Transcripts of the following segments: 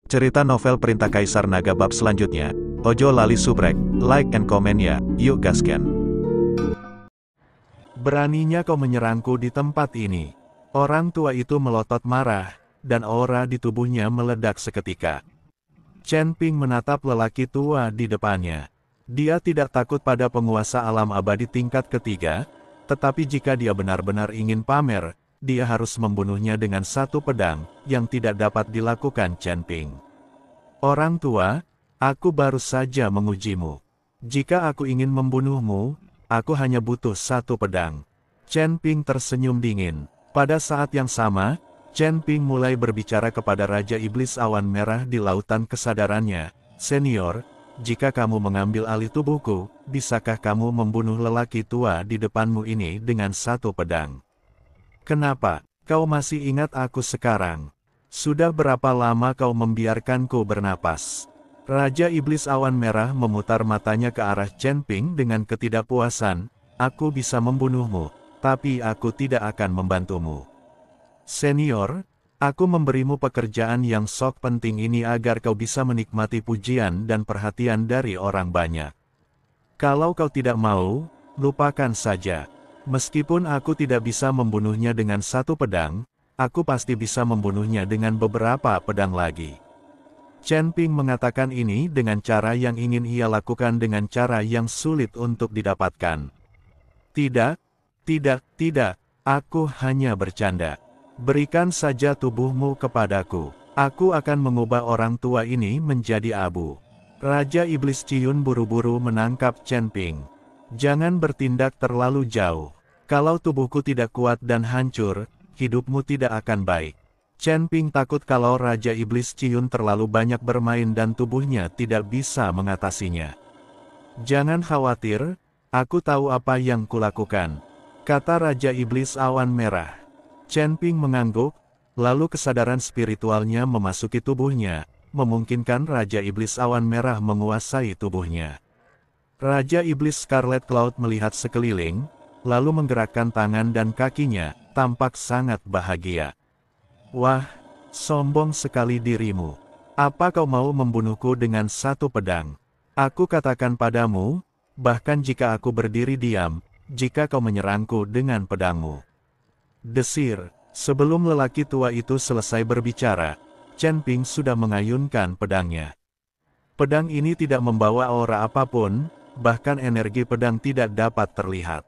Cerita novel Perintah Kaisar Naga bab selanjutnya. Ojo lali subrek, like and comment ya, yuk gasken. Beraninya kau menyerangku di tempat ini. Orang tua itu melotot marah, dan aura di tubuhnya meledak seketika. Chen Ping menatap lelaki tua di depannya. Dia tidak takut pada penguasa alam abadi tingkat ketiga, tetapi jika dia benar-benar ingin pamer, dia harus membunuhnya dengan satu pedang, yang tidak dapat dilakukan Chen Ping. Orang tua, aku baru saja mengujimu. Jika aku ingin membunuhmu, aku hanya butuh satu pedang. Chen Ping tersenyum dingin. Pada saat yang sama, Chen Ping mulai berbicara kepada Raja Iblis Awan Merah di lautan kesadarannya. Senior, jika kamu mengambil alih tubuhku, bisakah kamu membunuh lelaki tua di depanmu ini dengan satu pedang? Kenapa, kau masih ingat aku sekarang? Sudah berapa lama kau membiarkanku bernapas? Raja Iblis Awan Merah memutar matanya ke arah Chen Ping dengan ketidakpuasan. Aku bisa membunuhmu, tapi aku tidak akan membantumu. Senior, aku memberimu pekerjaan yang sok penting ini agar kau bisa menikmati pujian dan perhatian dari orang banyak. Kalau kau tidak mau, lupakan saja. Meskipun aku tidak bisa membunuhnya dengan satu pedang, aku pasti bisa membunuhnya dengan beberapa pedang lagi. Chen Ping mengatakan ini dengan cara yang ingin ia lakukan dengan cara yang sulit untuk didapatkan. Tidak, aku hanya bercanda. Berikan saja tubuhmu kepadaku. Aku akan mengubah orang tua ini menjadi abu. Raja Iblis Ciun buru-buru menangkap Chen Ping. Jangan bertindak terlalu jauh. Kalau tubuhku tidak kuat dan hancur, hidupmu tidak akan baik. Chen Ping takut kalau Raja Iblis Ciun terlalu banyak bermain dan tubuhnya tidak bisa mengatasinya. Jangan khawatir, aku tahu apa yang kulakukan, kata Raja Iblis Awan Merah. Chen Ping mengangguk, lalu kesadaran spiritualnya memasuki tubuhnya, memungkinkan Raja Iblis Awan Merah menguasai tubuhnya. Raja Iblis Scarlet Cloud melihat sekeliling, lalu menggerakkan tangan dan kakinya, tampak sangat bahagia. Wah, sombong sekali dirimu. Apa kau mau membunuhku dengan satu pedang? Aku katakan padamu, bahkan jika aku berdiri diam, jika kau menyerangku dengan pedangmu. Desir, sebelum lelaki tua itu selesai berbicara, Chen Ping sudah mengayunkan pedangnya. Pedang ini tidak membawa aura apapun, bahkan energi pedang tidak dapat terlihat.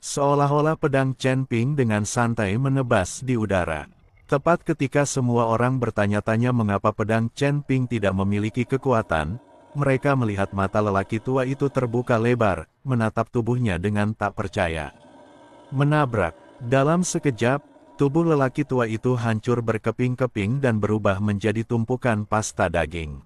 Seolah-olah pedang Chen Ping dengan santai menebas di udara. Tepat ketika semua orang bertanya-tanya mengapa pedang Chen Ping tidak memiliki kekuatan, mereka melihat mata lelaki tua itu terbuka lebar, menatap tubuhnya dengan tak percaya. Menabrak. Dalam sekejap, tubuh lelaki tua itu hancur berkeping-keping dan berubah menjadi tumpukan pasta daging.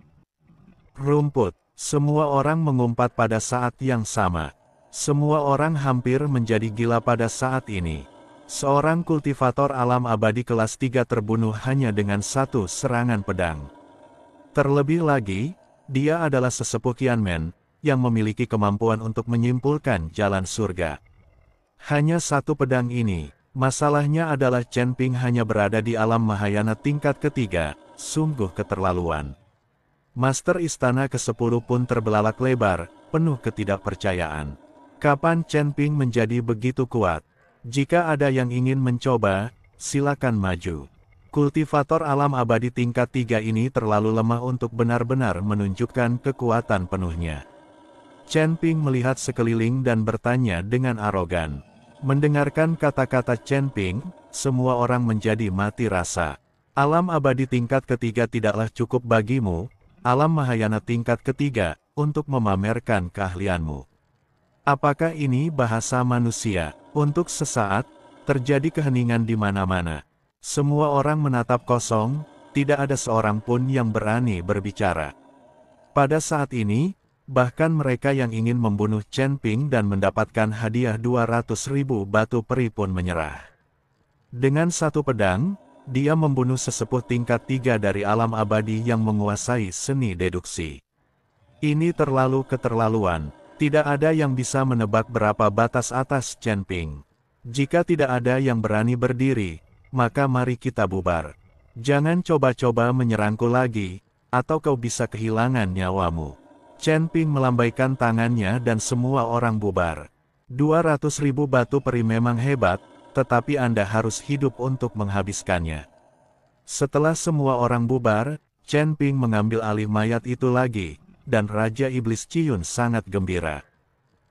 Rumput. Semua orang mengumpat pada saat yang sama. Semua orang hampir menjadi gila pada saat ini. Seorang kultivator alam abadi kelas 3 terbunuh hanya dengan satu serangan pedang. Terlebih lagi, dia adalah sesepuh Qianmen, yang memiliki kemampuan untuk menyimpulkan jalan surga. Hanya satu pedang ini, masalahnya adalah Chen Ping hanya berada di alam Mahayana tingkat ketiga, sungguh keterlaluan. Master Istana ke-10 pun terbelalak lebar, penuh ketidakpercayaan. Kapan Chen Ping menjadi begitu kuat? Jika ada yang ingin mencoba, silakan maju. Kultivator alam abadi tingkat 3 ini terlalu lemah untuk benar-benar menunjukkan kekuatan penuhnya. Chen Ping melihat sekeliling dan bertanya dengan arogan. Mendengarkan kata-kata Chen Ping, semua orang menjadi mati rasa. Alam abadi tingkat ketiga tidaklah cukup bagimu, alam Mahayana tingkat ketiga, untuk memamerkan keahlianmu. Apakah ini bahasa manusia? Untuk sesaat, terjadi keheningan di mana-mana. Semua orang menatap kosong, tidak ada seorang pun yang berani berbicara. Pada saat ini, bahkan mereka yang ingin membunuh Chen Ping dan mendapatkan hadiah 200.000 batu peri pun menyerah. Dengan satu pedang, dia membunuh sesepuh tingkat 3 dari alam abadi yang menguasai seni deduksi. Ini terlalu keterlaluan, tidak ada yang bisa menebak berapa batas atas Chen Ping. Jika tidak ada yang berani berdiri, maka mari kita bubar. Jangan coba-coba menyerangku lagi, atau kau bisa kehilangan nyawamu. Chen Ping melambaikan tangannya dan semua orang bubar. 200.000 batu peri memang hebat, tetapi Anda harus hidup untuk menghabiskannya. Setelah semua orang bubar, Chen Ping mengambil alih mayat itu lagi, dan Raja Iblis Ciyun sangat gembira.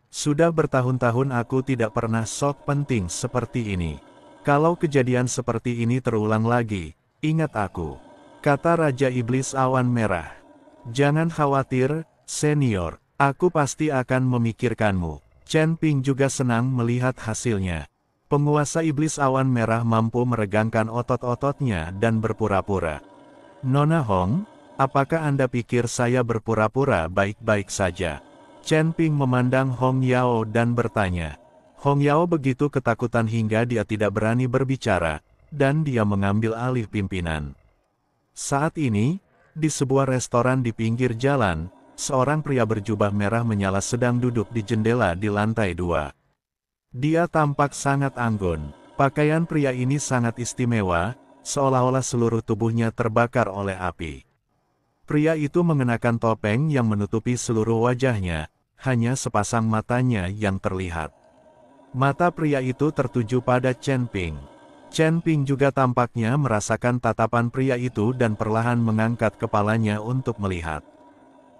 Sudah bertahun-tahun aku tidak pernah sok penting seperti ini. Kalau kejadian seperti ini terulang lagi, ingat aku, kata Raja Iblis Awan Merah. Jangan khawatir, senior, aku pasti akan memikirkanmu. Chen Ping juga senang melihat hasilnya. Penguasa Iblis Awan Merah mampu meregangkan otot-ototnya dan berpura-pura. Nona Hong, apakah Anda pikir saya berpura-pura baik-baik saja? Chen Ping memandang Hong Yao dan bertanya. Hong Yao begitu ketakutan hingga dia tidak berani berbicara, dan dia mengambil alih pimpinan. Saat ini, di sebuah restoran di pinggir jalan, seorang pria berjubah merah menyala sedang duduk di jendela di lantai 2. Dia tampak sangat anggun. Pakaian pria ini sangat istimewa, seolah-olah seluruh tubuhnya terbakar oleh api. Pria itu mengenakan topeng yang menutupi seluruh wajahnya, hanya sepasang matanya yang terlihat. Mata pria itu tertuju pada Chen Ping. Chen Ping juga tampaknya merasakan tatapan pria itu dan perlahan mengangkat kepalanya untuk melihat.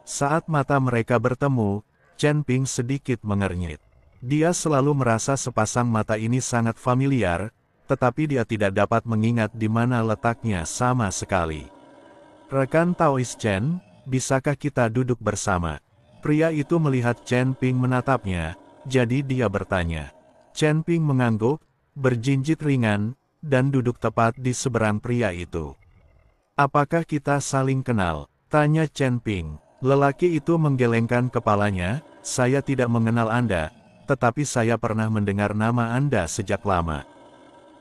Saat mata mereka bertemu, Chen Ping sedikit mengernyit. Dia selalu merasa sepasang mata ini sangat familiar, tetapi dia tidak dapat mengingat di mana letaknya sama sekali. Rekan Taois Chen, bisakah kita duduk bersama? Pria itu melihat Chen Ping menatapnya, jadi dia bertanya. Chen Ping mengangguk, berjinjit ringan, dan duduk tepat di seberang pria itu. Apakah kita saling kenal? Tanya Chen Ping. Lelaki itu menggelengkan kepalanya, saya tidak mengenal Anda, tetapi saya pernah mendengar nama Anda sejak lama.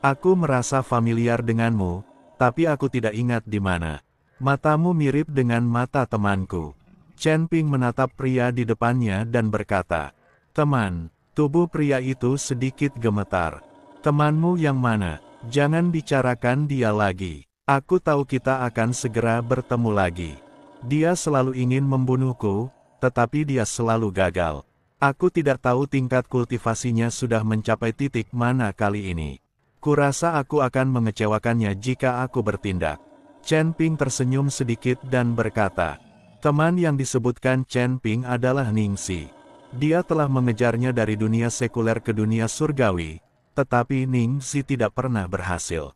Aku merasa familiar denganmu, tapi aku tidak ingat di mana. Matamu mirip dengan mata temanku. Chen Ping menatap pria di depannya dan berkata, teman, tubuh pria itu sedikit gemetar. Temanmu yang mana? Jangan bicarakan dia lagi. Aku tahu kita akan segera bertemu lagi. Dia selalu ingin membunuhku, tetapi dia selalu gagal. Aku tidak tahu tingkat kultivasinya sudah mencapai titik mana kali ini. Kurasa aku akan mengecewakannya jika aku bertindak. Chen Ping tersenyum sedikit dan berkata, teman yang disebutkan Chen Ping adalah Ningxi. Dia telah mengejarnya dari dunia sekuler ke dunia surgawi, tetapi Ningxi tidak pernah berhasil.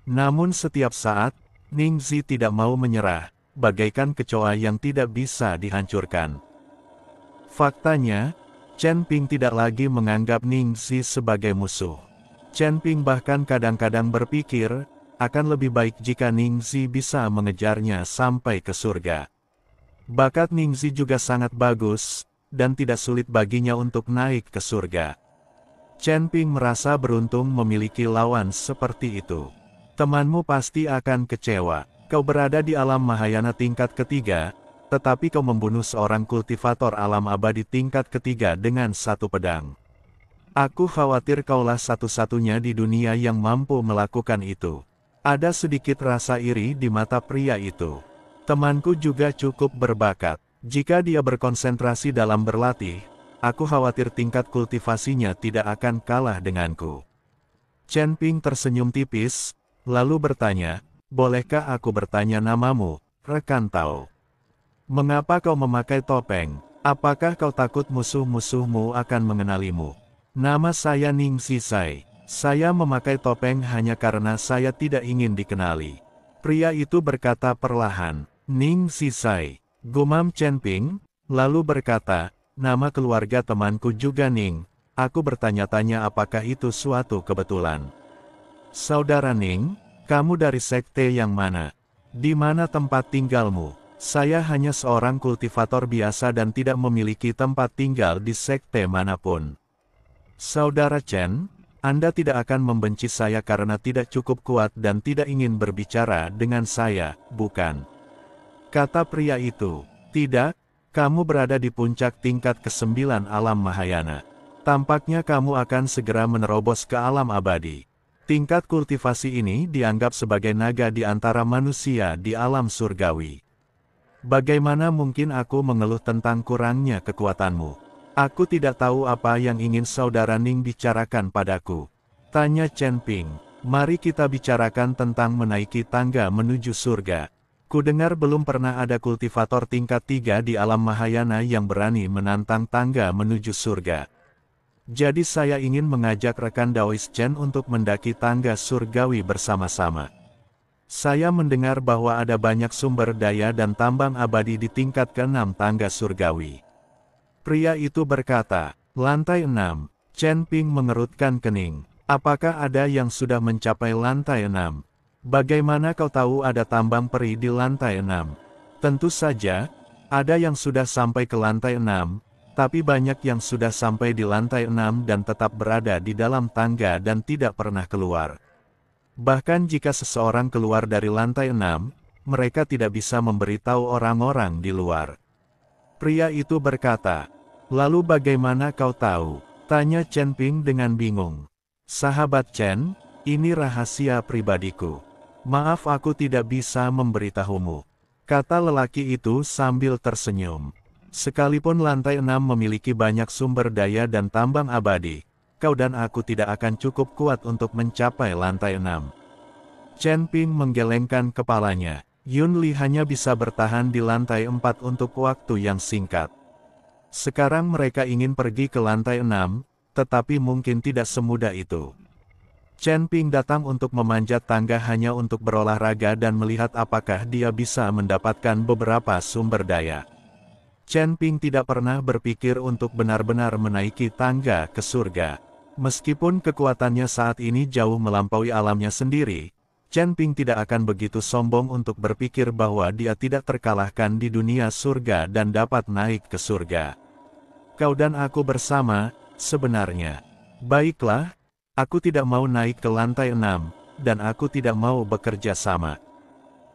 Namun setiap saat, Ningxi tidak mau menyerah, bagaikan kecoa yang tidak bisa dihancurkan. Faktanya, Chen Ping tidak lagi menganggap Ningxi sebagai musuh. Chen Ping bahkan kadang-kadang berpikir, akan lebih baik jika Ningxi bisa mengejarnya sampai ke surga. Bakat Ningxi juga sangat bagus, dan tidak sulit baginya untuk naik ke surga. Chen Ping merasa beruntung memiliki lawan seperti itu. Temanmu pasti akan kecewa. Kau berada di alam Mahayana tingkat ketiga, tetapi kau membunuh seorang kultivator alam abadi tingkat ketiga dengan satu pedang. Aku khawatir kaulah satu-satunya di dunia yang mampu melakukan itu. Ada sedikit rasa iri di mata pria itu. Temanku juga cukup berbakat. Jika dia berkonsentrasi dalam berlatih, aku khawatir tingkat kultivasinya tidak akan kalah denganku. Chen Ping tersenyum tipis, lalu bertanya, bolehkah aku bertanya namamu, rekan Tao? Mengapa kau memakai topeng? Apakah kau takut musuh-musuhmu akan mengenalimu? Nama saya Ningxi Sai. Saya memakai topeng hanya karena saya tidak ingin dikenali. Pria itu berkata perlahan, Ningxi Sai. Gumam Chen Ping, lalu berkata, nama keluarga temanku juga Ning. Aku bertanya-tanya apakah itu suatu kebetulan. Saudara Ning, kamu dari sekte yang mana? Di mana tempat tinggalmu? Saya hanya seorang kultivator biasa dan tidak memiliki tempat tinggal di sekte manapun. Saudara Chen, Anda tidak akan membenci saya karena tidak cukup kuat dan tidak ingin berbicara dengan saya, bukan? Kata pria itu, tidak, kamu berada di puncak tingkat ke-9 alam Mahayana. Tampaknya kamu akan segera menerobos ke alam abadi. Tingkat kultivasi ini dianggap sebagai naga di antara manusia di alam surgawi. Bagaimana mungkin aku mengeluh tentang kurangnya kekuatanmu? Aku tidak tahu apa yang ingin Saudara Ning bicarakan padaku. Tanya Chen Ping. Mari kita bicarakan tentang menaiki tangga menuju surga. Kudengar belum pernah ada kultivator tingkat 3 di alam Mahayana yang berani menantang tangga menuju surga. Jadi saya ingin mengajak rekan Daois Chen untuk mendaki tangga surgawi bersama-sama. Saya mendengar bahwa ada banyak sumber daya dan tambang abadi di tingkat ke-6 tangga surgawi. Pria itu berkata, lantai 6. Chen Ping mengerutkan kening. Apakah ada yang sudah mencapai lantai 6? Bagaimana kau tahu ada tambang peri di lantai 6? Tentu saja, ada yang sudah sampai ke lantai 6, tapi banyak yang sudah sampai di lantai 6 dan tetap berada di dalam tangga dan tidak pernah keluar. Bahkan jika seseorang keluar dari lantai 6, mereka tidak bisa memberitahu orang-orang di luar. Pria itu berkata, lalu bagaimana kau tahu? Tanya Chen Ping dengan bingung. Sahabat Chen, ini rahasia pribadiku. Maaf aku tidak bisa memberitahumu, kata lelaki itu sambil tersenyum. Sekalipun lantai 6 memiliki banyak sumber daya dan tambang abadi, kau dan aku tidak akan cukup kuat untuk mencapai lantai 6. Chen Ping menggelengkan kepalanya. Yun Li hanya bisa bertahan di lantai 4 untuk waktu yang singkat. Sekarang mereka ingin pergi ke lantai 6, tetapi mungkin tidak semudah itu. Chen Ping datang untuk memanjat tangga hanya untuk berolahraga dan melihat apakah dia bisa mendapatkan beberapa sumber daya. Chen Ping tidak pernah berpikir untuk benar-benar menaiki tangga ke surga. Meskipun kekuatannya saat ini jauh melampaui alamnya sendiri, Chen Ping tidak akan begitu sombong untuk berpikir bahwa dia tidak terkalahkan di dunia surga dan dapat naik ke surga. Kau dan aku bersama, sebenarnya. Baiklah, aku tidak mau naik ke lantai 6, dan aku tidak mau bekerja sama.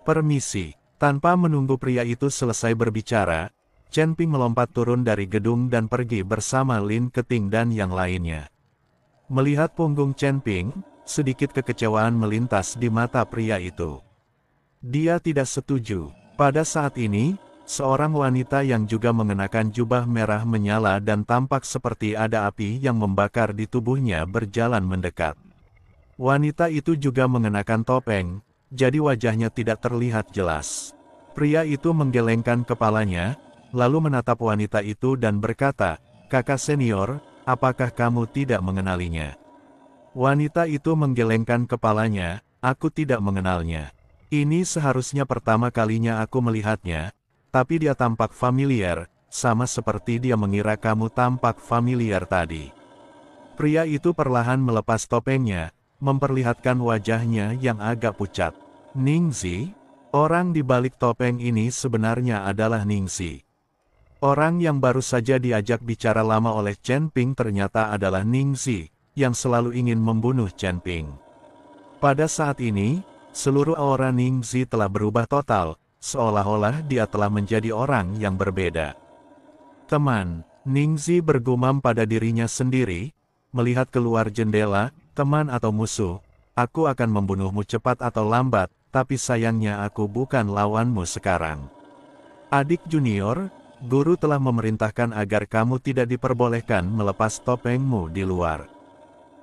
Permisi. Tanpa menunggu pria itu selesai berbicara, Chen Ping melompat turun dari gedung dan pergi bersama Lin Keting dan yang lainnya. Melihat punggung Chen Ping, sedikit kekecewaan melintas di mata pria itu. Dia tidak setuju. Pada saat ini, seorang wanita yang juga mengenakan jubah merah menyala dan tampak seperti ada api yang membakar di tubuhnya berjalan mendekat. Wanita itu juga mengenakan topeng, jadi wajahnya tidak terlihat jelas. Pria itu menggelengkan kepalanya, lalu menatap wanita itu dan berkata, kakak senior, apakah kamu tidak mengenalinya? Wanita itu menggelengkan kepalanya, aku tidak mengenalnya. Ini seharusnya pertama kalinya aku melihatnya, tapi dia tampak familiar, sama seperti dia mengira kamu tampak familiar tadi. Pria itu perlahan melepas topengnya, memperlihatkan wajahnya yang agak pucat. Ningxi? Orang di balik topeng ini sebenarnya adalah Ningxi. Orang yang baru saja diajak bicara lama oleh Chen Ping ternyata adalah Ningxi, yang selalu ingin membunuh Chen Ping. Pada saat ini, seluruh aura Ningxi telah berubah total, seolah-olah dia telah menjadi orang yang berbeda. Teman, Ningxi bergumam pada dirinya sendiri, melihat keluar jendela, teman atau musuh, aku akan membunuhmu cepat atau lambat, tapi sayangnya aku bukan lawanmu sekarang. Adik junior, guru telah memerintahkan agar kamu tidak diperbolehkan melepas topengmu di luar.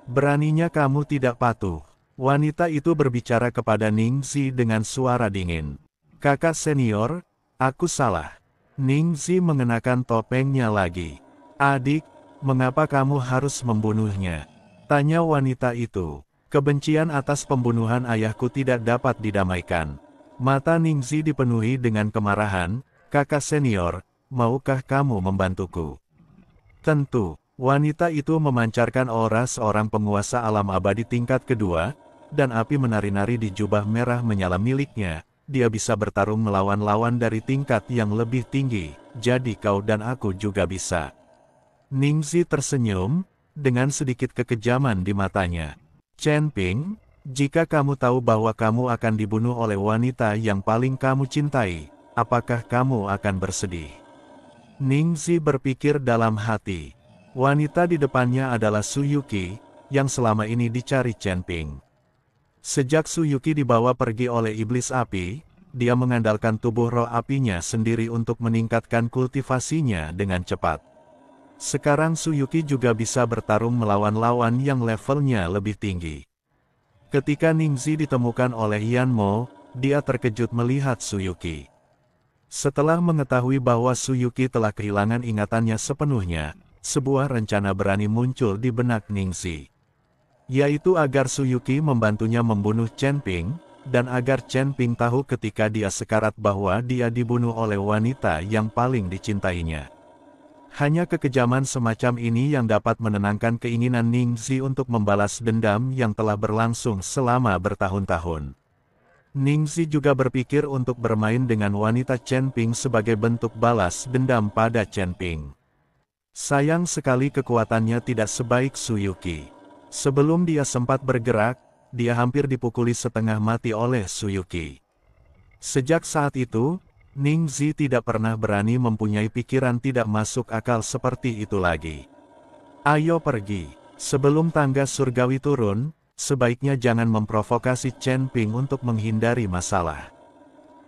Beraninya kamu tidak patuh. Wanita itu berbicara kepada Ningxi dengan suara dingin. Kakak senior, aku salah. Ningxi mengenakan topengnya lagi. Adik, mengapa kamu harus membunuhnya? Tanya wanita itu. Kebencian atas pembunuhan ayahku tidak dapat didamaikan. Mata Ningxi dipenuhi dengan kemarahan. Kakak senior, maukah kamu membantuku? Tentu, wanita itu memancarkan aura seorang penguasa alam abadi tingkat kedua, dan api menari-nari di jubah merah menyala miliknya. Dia bisa bertarung melawan lawan dari tingkat yang lebih tinggi, jadi kau dan aku juga bisa. Ningxi tersenyum, dengan sedikit kekejaman di matanya. Chen Ping, jika kamu tahu bahwa kamu akan dibunuh oleh wanita yang paling kamu cintai, apakah kamu akan bersedih? Ningxi berpikir dalam hati. Wanita di depannya adalah Suyuki, yang selama ini dicari Chen Ping. Sejak Suyuki dibawa pergi oleh iblis api, dia mengandalkan tubuh roh apinya sendiri untuk meningkatkan kultivasinya dengan cepat. Sekarang Suyuki juga bisa bertarung melawan lawan yang levelnya lebih tinggi. Ketika Ningxi ditemukan oleh Yanmo, dia terkejut melihat Suyuki. Setelah mengetahui bahwa Suyuki telah kehilangan ingatannya sepenuhnya, sebuah rencana berani muncul di benak Ningxi. Yaitu agar Suyuki membantunya membunuh Chen Ping, dan agar Chen Ping tahu ketika dia sekarat bahwa dia dibunuh oleh wanita yang paling dicintainya. Hanya kekejaman semacam ini yang dapat menenangkan keinginan Ningxi untuk membalas dendam yang telah berlangsung selama bertahun-tahun. Ningxi juga berpikir untuk bermain dengan wanita Chen Ping sebagai bentuk balas dendam pada Chen Ping. Sayang sekali kekuatannya tidak sebaik Suyuki. Sebelum dia sempat bergerak, dia hampir dipukuli setengah mati oleh Suyuki. Sejak saat itu, Ningxi tidak pernah berani mempunyai pikiran tidak masuk akal seperti itu lagi. Ayo pergi. Sebelum tangga surgawi turun, sebaiknya jangan memprovokasi Chen Ping untuk menghindari masalah.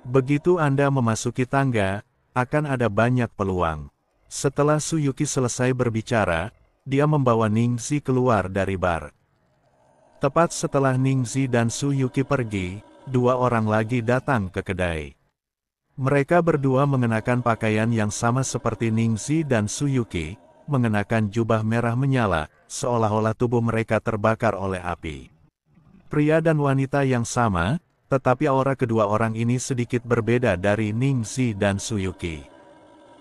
Begitu Anda memasuki tangga, akan ada banyak peluang. Setelah Suyuki selesai berbicara, dia membawa Ningxi keluar dari bar. Tepat setelah Ningxi dan Suyuki pergi, dua orang lagi datang ke kedai. Mereka berdua mengenakan pakaian yang sama seperti Ningxi dan Suyuki, mengenakan jubah merah menyala, seolah-olah tubuh mereka terbakar oleh api. Pria dan wanita yang sama, tetapi aura kedua orang ini sedikit berbeda dari Ningxi dan Suyuki.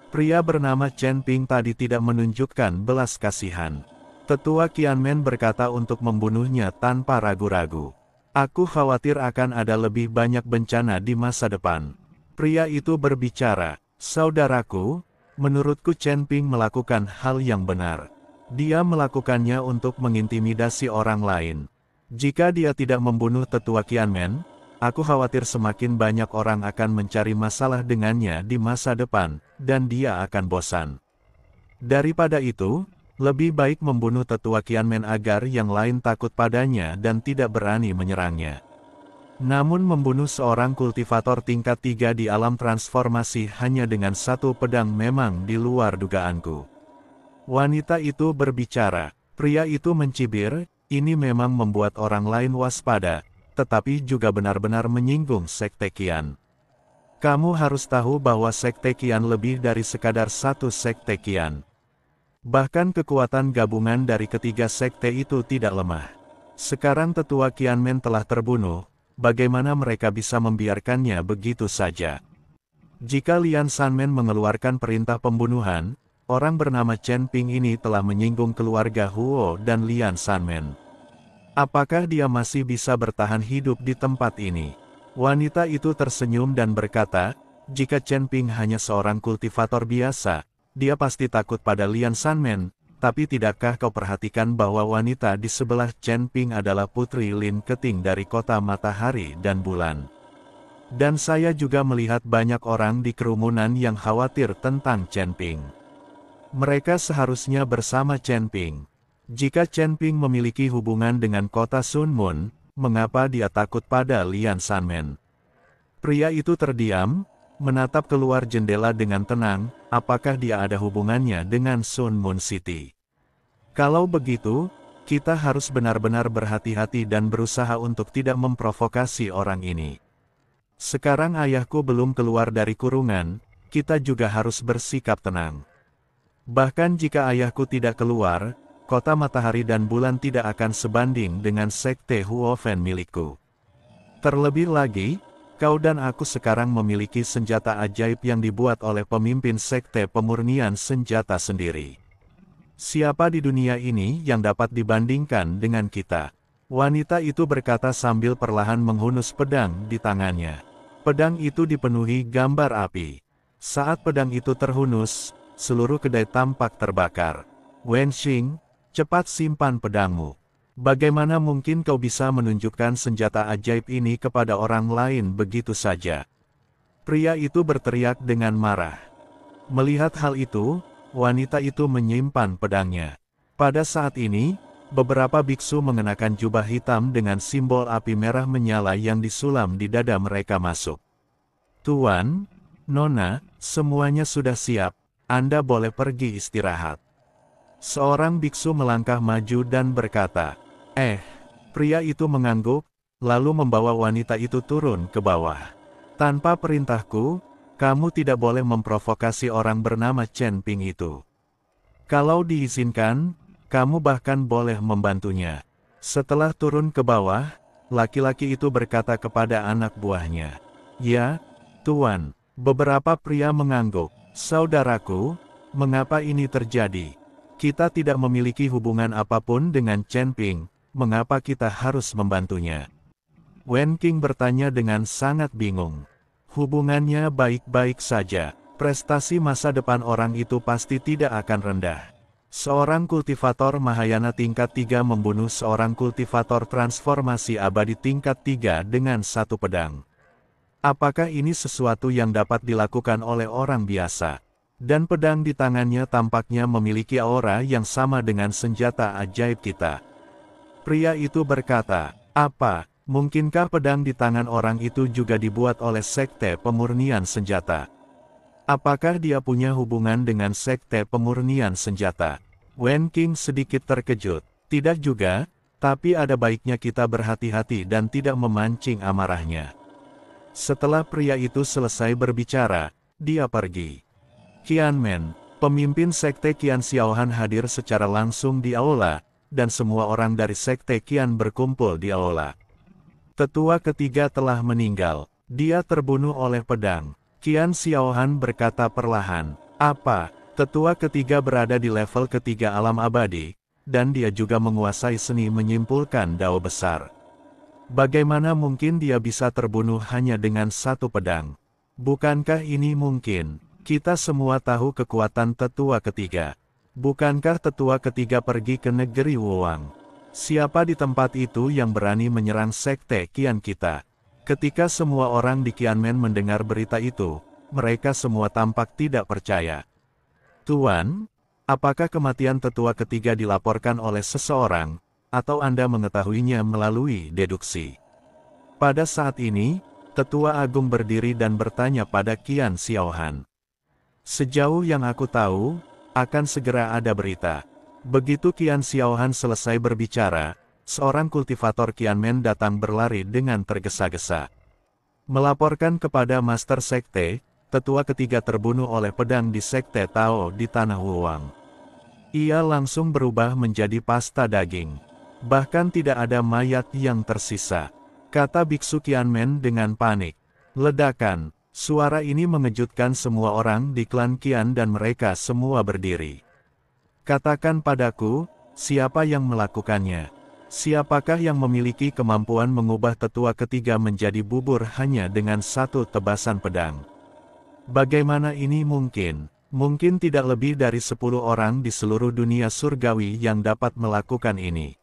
Pria bernama Chen Ping tadi tidak menunjukkan belas kasihan. Tetua Qianmen berkata untuk membunuhnya tanpa ragu-ragu. Aku khawatir akan ada lebih banyak bencana di masa depan. Pria itu berbicara, saudaraku, menurutku Chen Ping melakukan hal yang benar. Dia melakukannya untuk mengintimidasi orang lain. Jika dia tidak membunuh Tetua Qianmen, aku khawatir semakin banyak orang akan mencari masalah dengannya di masa depan, dan dia akan bosan. Daripada itu, lebih baik membunuh Tetua Qianmen agar yang lain takut padanya dan tidak berani menyerangnya. Namun membunuh seorang kultivator tingkat 3 di alam transformasi hanya dengan satu pedang memang di luar dugaanku. Wanita itu berbicara. Pria itu mencibir, ini memang membuat orang lain waspada, tetapi juga benar-benar menyinggung Sekte Qian. Kamu harus tahu bahwa Sekte Qian lebih dari sekadar satu Sekte Qian. Bahkan kekuatan gabungan dari ketiga sekte itu tidak lemah. Sekarang Tetua Qianmen telah terbunuh, bagaimana mereka bisa membiarkannya begitu saja? Jika Lian Sanmen mengeluarkan perintah pembunuhan, orang bernama Chen Ping ini telah menyinggung keluarga Huo dan Lian Sanmen. Apakah dia masih bisa bertahan hidup di tempat ini? Wanita itu tersenyum dan berkata, jika Chen Ping hanya seorang kultivator biasa, dia pasti takut pada Lian Sanmen, tapi tidakkah kau perhatikan bahwa wanita di sebelah Chen Ping adalah Putri Lin Keting dari kota matahari dan bulan? Dan saya juga melihat banyak orang di kerumunan yang khawatir tentang Chen Ping. Mereka seharusnya bersama Chen Ping. Jika Chen Ping memiliki hubungan dengan kota Sun Mun, mengapa dia takut pada Lian Sanmen? Pria itu terdiam, menatap keluar jendela dengan tenang, apakah dia ada hubungannya dengan Sun Moon City? Kalau begitu, kita harus benar-benar berhati-hati dan berusaha untuk tidak memprovokasi orang ini. Sekarang ayahku belum keluar dari kurungan, kita juga harus bersikap tenang. Bahkan jika ayahku tidak keluar, kota matahari dan bulan tidak akan sebanding dengan sekte Huofen milikku. Terlebih lagi, kau dan aku sekarang memiliki senjata ajaib yang dibuat oleh pemimpin sekte pemurnian senjata sendiri. Siapa di dunia ini yang dapat dibandingkan dengan kita? Wanita itu berkata sambil perlahan menghunus pedang di tangannya. Pedang itu dipenuhi gambar api. Saat pedang itu terhunus, seluruh kedai tampak terbakar. Wenxing, cepat simpan pedangmu. Bagaimana mungkin kau bisa menunjukkan senjata ajaib ini kepada orang lain begitu saja? Pria itu berteriak dengan marah. Melihat hal itu, wanita itu menyimpan pedangnya. Pada saat ini, beberapa biksu mengenakan jubah hitam dengan simbol api merah menyala yang disulam di dada mereka masuk. Tuan, Nona, semuanya sudah siap, Anda boleh pergi istirahat. Seorang biksu melangkah maju dan berkata, pria itu mengangguk, lalu membawa wanita itu turun ke bawah. Tanpa perintahku, kamu tidak boleh memprovokasi orang bernama Chen Ping itu. Kalau diizinkan, kamu bahkan boleh membantunya. Setelah turun ke bawah, laki-laki itu berkata kepada anak buahnya, "Ya, Tuan." Beberapa pria mengangguk. "Saudaraku, mengapa ini terjadi? Kita tidak memiliki hubungan apapun dengan Chen Ping, mengapa kita harus membantunya?" Wen Qing bertanya dengan sangat bingung. Hubungannya baik-baik saja. Prestasi masa depan orang itu pasti tidak akan rendah. Seorang kultivator Mahayana tingkat 3 membunuh seorang kultivator transformasi abadi tingkat 3 dengan satu pedang. Apakah ini sesuatu yang dapat dilakukan oleh orang biasa? Dan pedang di tangannya tampaknya memiliki aura yang sama dengan senjata ajaib kita. Pria itu berkata, "Apa, mungkinkah pedang di tangan orang itu juga dibuat oleh sekte pemurnian senjata? Apakah dia punya hubungan dengan sekte pemurnian senjata?" Wen Qing sedikit terkejut. "Tidak juga, tapi ada baiknya kita berhati-hati dan tidak memancing amarahnya." Setelah pria itu selesai berbicara, dia pergi. Qianmen, pemimpin sekte Qian Xiaohan hadir secara langsung di aula, dan semua orang dari sekte Qian berkumpul di aula. Tetua ketiga telah meninggal, dia terbunuh oleh pedang. Qian Xiaohan berkata perlahan, "Apa, tetua ketiga berada di level ketiga alam abadi, dan dia juga menguasai seni menyimpulkan dao besar. Bagaimana mungkin dia bisa terbunuh hanya dengan satu pedang? Bukankah ini mungkin? Kita semua tahu kekuatan tetua ketiga. Bukankah tetua ketiga pergi ke negeri Wuang? Siapa di tempat itu yang berani menyerang sekte Qian kita?" Ketika semua orang di Qianmen mendengar berita itu, mereka semua tampak tidak percaya. "Tuan, apakah kematian tetua ketiga dilaporkan oleh seseorang, atau Anda mengetahuinya melalui deduksi?" Pada saat ini, Tetua Agung berdiri dan bertanya pada Qian Xiaohan. "Sejauh yang aku tahu, akan segera ada berita." Begitu Qian Xiaohan selesai berbicara, seorang kultivator Qianmen datang berlari dengan tergesa-gesa. Melaporkan kepada Master Sekte, tetua ketiga terbunuh oleh pedang di Sekte Tao di Tanah Wuang. Ia langsung berubah menjadi pasta daging. Bahkan tidak ada mayat yang tersisa, kata Biksu Qianmen dengan panik. Ledakan, suara ini mengejutkan semua orang di klan Qian dan mereka semua berdiri. "Katakan padaku, siapa yang melakukannya? Siapakah yang memiliki kemampuan mengubah tetua ketiga menjadi bubur hanya dengan satu tebasan pedang? Bagaimana ini mungkin? Mungkin tidak lebih dari 10 orang di seluruh dunia surgawi yang dapat melakukan ini."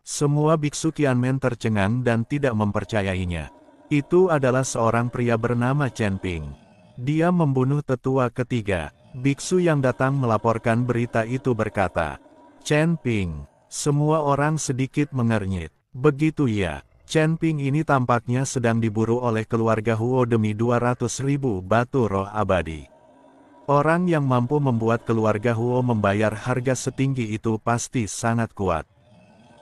Semua biksu Qianmen tercengang dan tidak mempercayainya. Itu adalah seorang pria bernama Chen Ping. Dia membunuh tetua ketiga. Biksu yang datang melaporkan berita itu berkata, "Chen Ping." Semua orang sedikit mengernyit. Begitu ya, Chen Ping ini tampaknya sedang diburu oleh keluarga Huo demi 200.000 batu roh abadi. Orang yang mampu membuat keluarga Huo membayar harga setinggi itu pasti sangat kuat.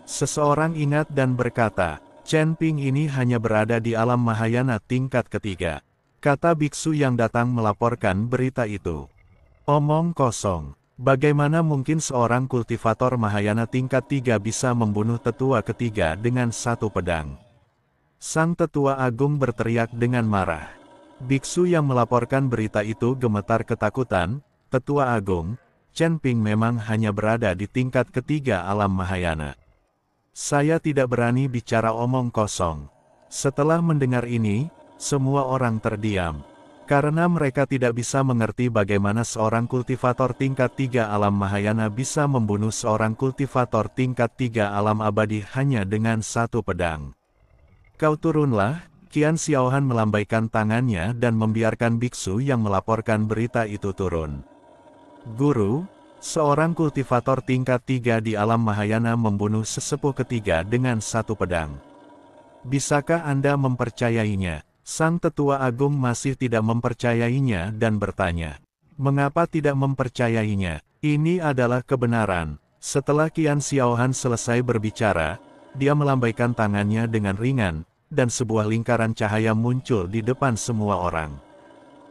Seseorang ingat dan berkata, "Chen Ping ini hanya berada di alam Mahayana tingkat ketiga," kata biksu yang datang melaporkan berita itu. "Omong kosong. Bagaimana mungkin seorang kultivator Mahayana tingkat 3 bisa membunuh tetua ketiga dengan satu pedang?" Sang tetua agung berteriak dengan marah. Biksu yang melaporkan berita itu gemetar ketakutan. "Tetua agung, Chen Ping memang hanya berada di tingkat ketiga alam Mahayana. Saya tidak berani bicara omong kosong." Setelah mendengar ini, semua orang terdiam. Karena mereka tidak bisa mengerti bagaimana seorang kultivator tingkat 3 alam Mahayana bisa membunuh seorang kultivator tingkat 3 alam abadi hanya dengan satu pedang. "Kau turunlah." Qian Xiaohan melambaikan tangannya dan membiarkan biksu yang melaporkan berita itu turun. "Guru, seorang kultivator tingkat 3 di alam Mahayana membunuh sesepuh ketiga dengan satu pedang. Bisakah Anda mempercayainya?" Sang Tetua Agung masih tidak mempercayainya dan bertanya, "Mengapa tidak mempercayainya? Ini adalah kebenaran." Setelah Qian Xiaohan selesai berbicara, dia melambaikan tangannya dengan ringan, dan sebuah lingkaran cahaya muncul di depan semua orang.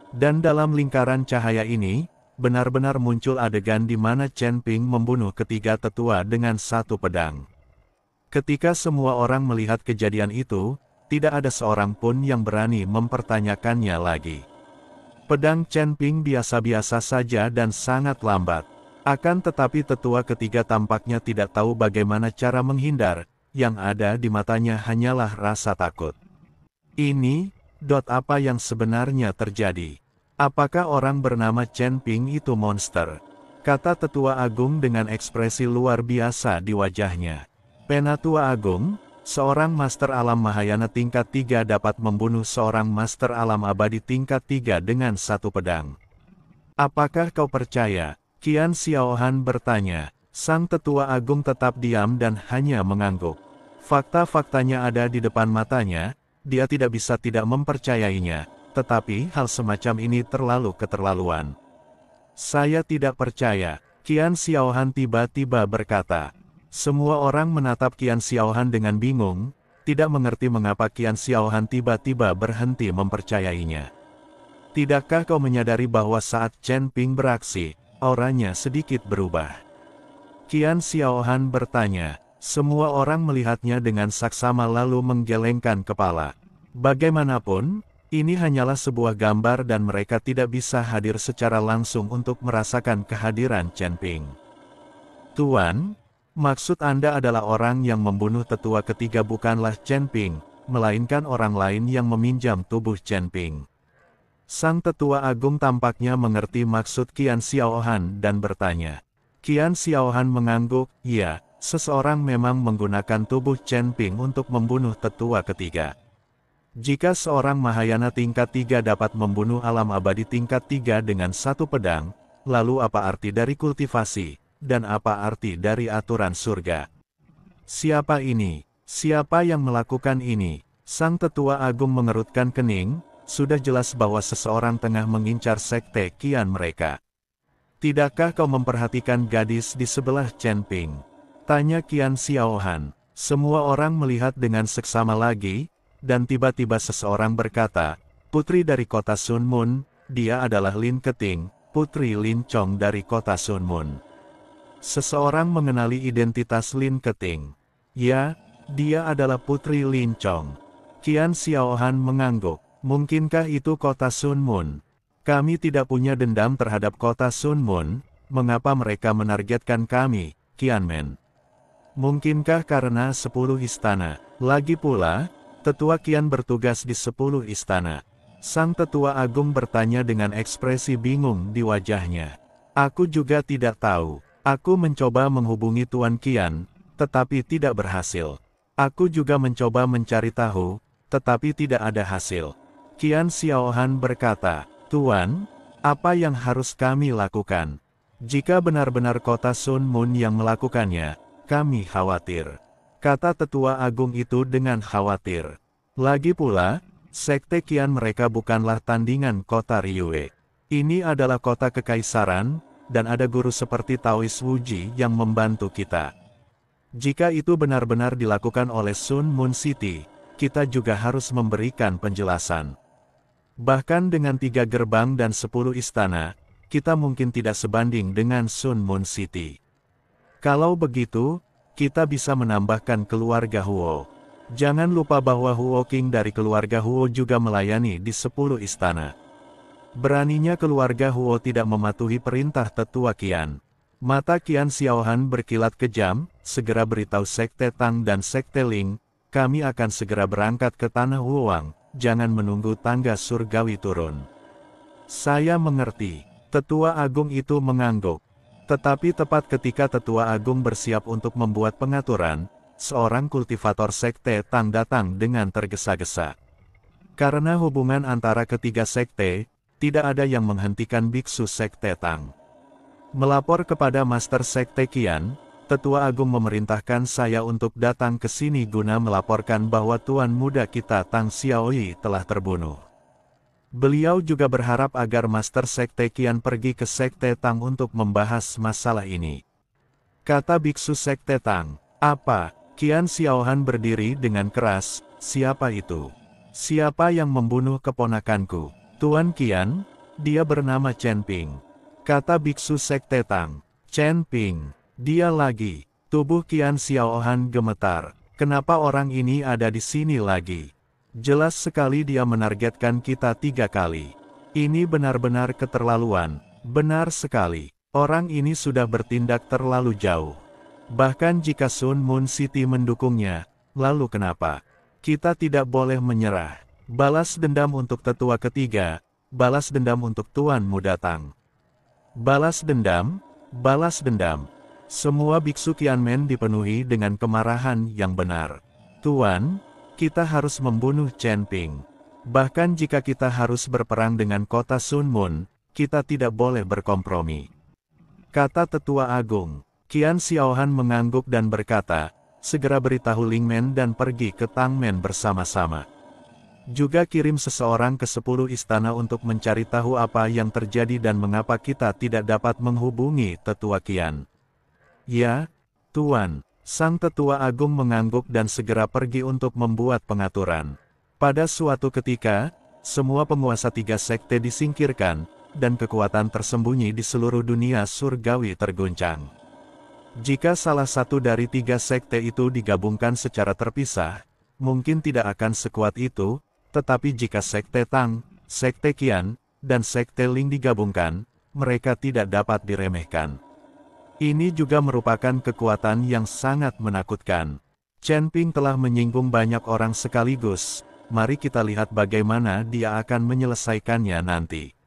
Dan dalam lingkaran cahaya ini, benar-benar muncul adegan di mana Chen Ping membunuh ketiga tetua dengan satu pedang. Ketika semua orang melihat kejadian itu, tidak ada seorang pun yang berani mempertanyakannya lagi. Pedang Chen Ping biasa-biasa saja dan sangat lambat. Akan tetapi tetua ketiga tampaknya tidak tahu bagaimana cara menghindar, yang ada di matanya hanyalah rasa takut. Ini, apa yang sebenarnya terjadi? Apakah orang bernama Chen Ping itu monster? Kata Tetua Agung dengan ekspresi luar biasa di wajahnya. Penatua Agung, seorang Master Alam Mahayana tingkat 3 dapat membunuh seorang Master Alam Abadi tingkat 3 dengan satu pedang. Apakah kau percaya? Qian Xiaohan bertanya. Sang Tetua Agung tetap diam dan hanya mengangguk. Fakta-faktanya ada di depan matanya, dia tidak bisa tidak mempercayainya, tetapi hal semacam ini terlalu keterlaluan. Saya tidak percaya, Qian Xiaohan tiba-tiba berkata. Semua orang menatap Qian Xiaohan dengan bingung, tidak mengerti mengapa Qian Xiaohan tiba-tiba berhenti mempercayainya. Tidakkah kau menyadari bahwa saat Chen Ping beraksi, auranya sedikit berubah? Qian Xiaohan bertanya. Semua orang melihatnya dengan saksama lalu menggelengkan kepala. Bagaimanapun, ini hanyalah sebuah gambar dan mereka tidak bisa hadir secara langsung untuk merasakan kehadiran Chen Ping. Tuan, maksud Anda adalah orang yang membunuh tetua ketiga bukanlah Chen Ping, melainkan orang lain yang meminjam tubuh Chen Ping. Sang Tetua Agung tampaknya mengerti maksud Qian Xiaohan dan bertanya. Qian Xiaohan mengangguk, "Ya, seseorang memang menggunakan tubuh Chen Ping untuk membunuh tetua ketiga. Jika seorang Mahayana tingkat 3 dapat membunuh alam abadi tingkat 3 dengan satu pedang, lalu apa arti dari kultivasi, dan apa arti dari aturan surga? Siapa ini? Siapa yang melakukan ini?" Sang Tetua Agung mengerutkan kening. Sudah jelas bahwa seseorang tengah mengincar sekte Qian mereka. Tidakkah kau memperhatikan gadis di sebelah Chen Ping? Tanya Qian Xiaohan. Semua orang melihat dengan seksama lagi, dan tiba-tiba seseorang berkata, "Putri dari kota Sun Mun, dia adalah Lin Keting, putri Lin Chong dari kota Sun Mun." Seseorang mengenali identitas Lin Keting. Ya, dia adalah putri Lin Chong. Qian Xiaohan mengangguk. Mungkinkah itu kota Sun Mun? Kami tidak punya dendam terhadap kota Sun Mun, mengapa mereka menargetkan kami, Qianmen? Mungkinkah karena 10 istana? Lagi pula, Tetua Qian bertugas di 10 istana. Sang Tetua Agung bertanya dengan ekspresi bingung di wajahnya. Aku juga tidak tahu. Aku mencoba menghubungi Tuan Qian, tetapi tidak berhasil. Aku juga mencoba mencari tahu, tetapi tidak ada hasil. Qian Xiaohan berkata, "Tuan, apa yang harus kami lakukan? Jika benar-benar kota Sun Mun yang melakukannya, kami khawatir." Kata Tetua Agung itu dengan khawatir. Lagi pula, sekte Qian mereka bukanlah tandingan kota Ryue. Ini adalah kota kekaisaran, dan ada guru seperti Taois Wuji yang membantu kita. Jika itu benar-benar dilakukan oleh Sun Mun City, kita juga harus memberikan penjelasan. Bahkan dengan 3 gerbang dan 10 istana, kita mungkin tidak sebanding dengan Sun Mun City. Kalau begitu, kita bisa menambahkan keluarga Huo. Jangan lupa bahwa Huo King dari keluarga Huo juga melayani di 10 istana. Beraninya keluarga Huo tidak mematuhi perintah Tetua Qian. Mata Qian Xiaohan berkilat kejam, segera beritahu Sekte Tang dan Sekte Ling, kami akan segera berangkat ke Tanah Huoang. Jangan menunggu tangga surgawi turun. Saya mengerti. Tetua Agung itu mengangguk. Tetapi tepat ketika Tetua Agung bersiap untuk membuat pengaturan, seorang kultivator sekte Tang datang dengan tergesa-gesa. Karena hubungan antara ketiga sekte, tidak ada yang menghentikan biksu sekte Tang. Melapor kepada Master Sekte Qian, Tetua Agung memerintahkan saya untuk datang ke sini guna melaporkan bahwa Tuan Muda kita Tang Xiaoyi telah terbunuh. Beliau juga berharap agar Master Sekte Qian pergi ke Sekte Tang untuk membahas masalah ini. Kata biksu Sekte Tang. Apa? Qian Xiaohan berdiri dengan keras. Siapa itu? Siapa yang membunuh keponakanku? Tuan Qian? Dia bernama Chen Ping. Kata biksu Sekte Tang. Chen Ping. Dia lagi. Tubuh Qian Xiaohan gemetar. Kenapa orang ini ada di sini lagi? Jelas sekali dia menargetkan kita 3 kali. Ini benar-benar keterlaluan. Benar sekali. Orang ini sudah bertindak terlalu jauh. Bahkan jika Sun Moon City mendukungnya, lalu kenapa? Kita tidak boleh menyerah. Balas dendam untuk tetua ketiga, balas dendam untuk Tuan Muda Tang. Balas dendam, balas dendam. Semua biksu Qianmen dipenuhi dengan kemarahan yang benar. Tuan, kita harus membunuh Chen Ping. Bahkan jika kita harus berperang dengan kota Sun Moon, kita tidak boleh berkompromi. Kata Tetua Agung. Qian Xiaohan mengangguk dan berkata, segera beritahu Ling Men dan pergi ke Tang Men bersama-sama. Juga kirim seseorang ke 10 istana untuk mencari tahu apa yang terjadi dan mengapa kita tidak dapat menghubungi Tetua Qian. Ya, Tuan. Sang Tetua Agung mengangguk dan segera pergi untuk membuat pengaturan. Pada suatu ketika, semua penguasa 3 sekte disingkirkan, dan kekuatan tersembunyi di seluruh dunia surgawi terguncang. Jika salah satu dari 3 sekte itu digabungkan secara terpisah, mungkin tidak akan sekuat itu, tetapi jika Sekte Tang, Sekte Qian, dan Sekte Ling digabungkan, mereka tidak dapat diremehkan. Ini juga merupakan kekuatan yang sangat menakutkan. Chen Ping telah menyinggung banyak orang sekaligus, mari kita lihat bagaimana dia akan menyelesaikannya nanti.